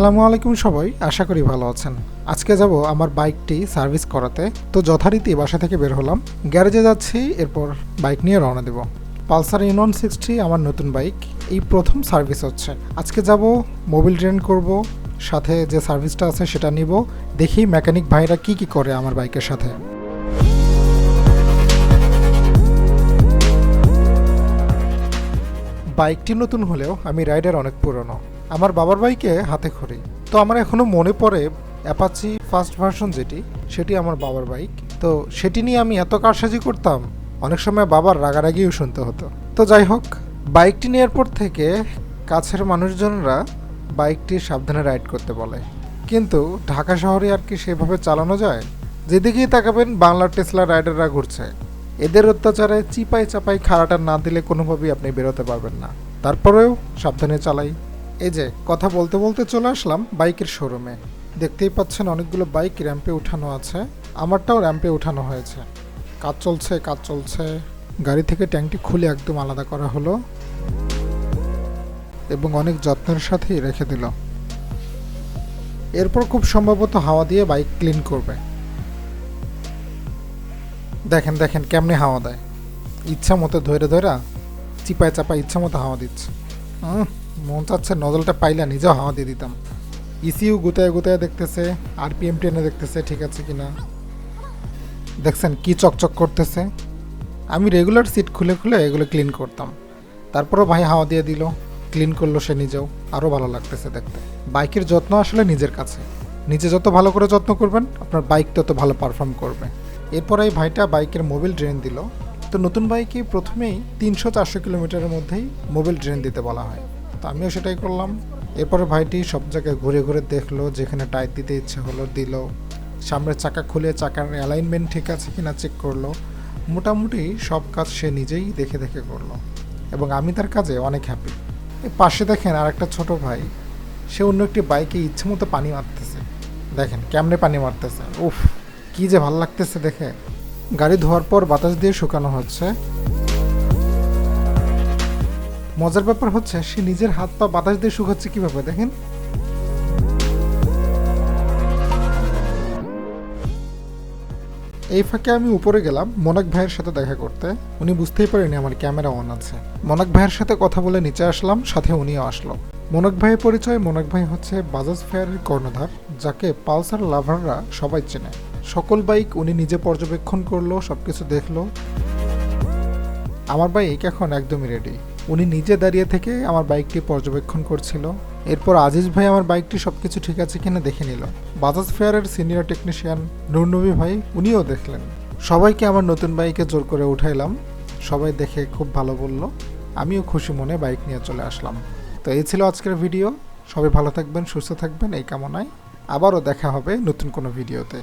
আসসালামু আলাইকুম সবাই, আশা করি ভালো আছেন। আজকে যাব আমার বাইকটি সার্ভিস করাতে। তো যথারীতি বাসা থেকে বের হলাম, গ্যারেজে যাচ্ছি, এরপর বাইক নিয়ে রওনা দেব। পালসার ইউনিয়ন 60 আমার নতুন বাইক, এই প্রথম সার্ভিস হচ্ছে। আজকে যাব, মোবিল ড্রেন করব, সাথে যে সার্ভিসটা আছে সেটা নিব। দেখি মেকানিক ভাইরা কি কি করে আমার বাইকের সাথে। বাইকটি নতুন হলেও আমি রাইডার অনেক পুরনো। আমার বাবার বাইকে হাতে খড়ি। তো আমার এখনও মনে পড়ে অ্যাপাচি ফার্স্ট ভার্সন সেটি আমার বাবার বাইক। তো সেটি নিয়ে আমি এত কারসাজি করতাম, অনেক সময় বাবার রাগারাগিও শুনতে হতো। তো যাই হোক, বাইকটি নেওয়ার পর থেকে কাছের মানুষজনরা বাইকটি সাবধানে রাইড করতে বলে, কিন্তু ঢাকা শহরে আর কি সেভাবে চালানো যায়? যেদিকেই তাকাবেন বাংলার টেসলা রাইডাররা ঘুরছে। এদের অত্যাচারে চিপাই চাপাই খাড়াটা না দিলে কোনোভাবেই আপনি বেরোতে পারবেন না। তারপরেও সাবধানে চালাই। এই যে কথা বলতে বলতে চলে আসলাম বাইকের শোরুমে। দেখতেই পাচ্ছেন অনেকগুলো বাইক র্যাম্পে উঠানো আছে, আমারটাও র্যাম্পে উঠানো হয়েছে। কাজ চলছে। গাড়ি থেকে ট্যাঙ্কটি খুলে একদম আলাদা করা হলো এবং অনেক যত্নের সাথেই রেখে দিল। এরপর খুব সম্ভবত হাওয়া দিয়ে বাইক ক্লিন করবে। দেখেন কেমনে হাওয়া দেয়, ইচ্ছা মতো ধরে চিপায় চাপায় ইচ্ছা মতো হাওয়া দিচ্ছে। মন চাচ্ছে নজলটা পাইলে নিজেও হাওয়া দিয়ে দিতাম। ইসিউ গুতায় দেখতেছে, আরপিএম টেনে দেখতেছে ঠিক আছে কিনা। দেখছেন কি চকচক করতেছে। আমি রেগুলার সিট খুলে এগুলো ক্লিন করতাম, তারপরও ভাই হাওয়া দিয়ে দিল, ক্লিন করলো সে নিজেও। আরও ভালো লাগতেছে দেখতে। বাইকের যত্ন আসলে নিজের কাছে। নিজে যত ভালো করে যত্ন করবেন, আপনার বাইক তত ভালো পারফর্ম করবে। এরপর এই ভাইটা বাইকের মোবিল ড্রেন দিল। তো নতুন বাইকে প্রথমেই 300-400 কিলোমিটারের মধ্যেই মোবিল ড্রেন দিতে বলা হয়। তো আমিও সেটাই করলাম। এরপরে ভাইটি সব জায়গায় ঘুরে দেখলো, যেখানে টায়ার দিতে ইচ্ছে হলো দিল। সামনের চাকা খুলে চাকার অ্যালাইনমেন্ট ঠিক আছে কিনা চেক করলো। মোটামুটি সব কাজ সে নিজেই দেখে করলো এবং আমি তার কাজে অনেক হ্যাপি। এই পাশে দেখেন আর একটা ছোটো ভাই, সে অন্য একটি বাইকে ইচ্ছে মতো পানি মারতেছে। দেখেন কেমনে পানি মারতেছে, উফ কি যে ভালো লাগতেছে দেখে। গাড়ি ধোয়ার পর বাতাস দিয়ে শুকানো হচ্ছে। মজার ব্যাপার হচ্ছে সে নিজের হাত পা বাতাস দিয়ে শুকাচ্ছে কিভাবে দেখেন। এই ফাঁকে আমি উপরে গেলাম মোনাক ভাইয়ের সাথে দেখা করতে। উনি বুঝতেই পারেনি আমার ক্যামেরা অন আছে। মোনাক ভাইয়ের সাথে কথা বলে নিচে আসলাম, সাথে উনিও আসলো। মোনাক ভাইয়ের পরিচয়, মোনাক ভাই হচ্ছে বাজাজ ফায়ারের কর্ণধার, যাকে পালসার লাভাররা সবাই চেনে। সকল বাইক উনি নিজে পর্যবেক্ষণ করলো, সবকিছু দেখলো। আমার বাইক এখন একদমই রেডি। উনি নিজে দাঁড়িয়ে থেকে আমার বাইকটি পর্যবেক্ষণ করছিল। এরপর আজিজ ভাই আমার বাইকটি সবকিছু ঠিক আছে কিনা দেখে নিল। বাজাজ ফেয়ারের সিনিয়র টেকনিশিয়ান নূরনবী ভাই উনিও দেখলেন। সবাইকে আমার নতুন বাইকে জোর করে উঠাইলাম। সবাই দেখে খুব ভালো বলল। আমিও খুশি মনে বাইক নিয়ে চলে আসলাম। তো এই ছিল আজকের ভিডিও। সবাই ভালো থাকবেন, সুস্থ থাকবেন এই কামনায়। আবারও দেখা হবে নতুন কোনো ভিডিওতে।